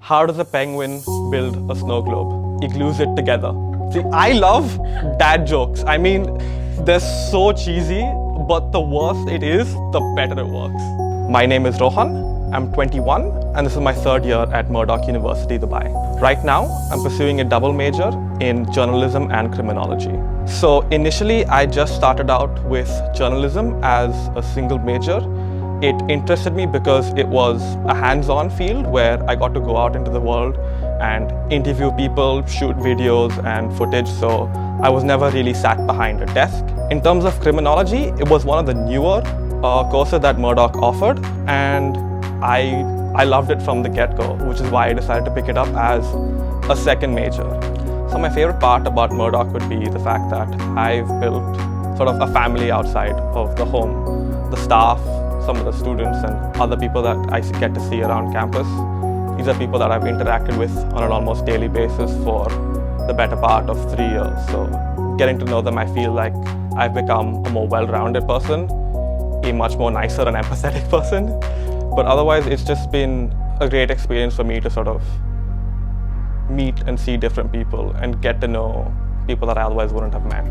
How does a penguin build a snow globe? He glues it together. See, I love dad jokes. I mean, they're so cheesy, but the worse it is, the better it works. My name is Rohan. I'm 21, and this is my third year at Murdoch University, Dubai. Right now, I'm pursuing a double major in journalism and criminology. So initially, I just started out with journalism as a single major. It interested me because it was a hands-on field where I got to go out into the world and interview people, shoot videos and footage, so I was never really sat behind a desk. In terms of criminology, it was one of the newer courses that Murdoch offered, and I loved it from the get-go, which is why I decided to pick it up as a second major. So my favorite part about Murdoch would be the fact that I've built sort of a family outside of the home. The staff, some of the students and other people that I get to see around campus. These are people that I've interacted with on an almost daily basis for the better part of 3 years. So getting to know them, I feel like I've become a more well-rounded person, a much more nicer and empathetic person. But otherwise, it's just been a great experience for me to sort of meet and see different people and get to know people that I otherwise wouldn't have met.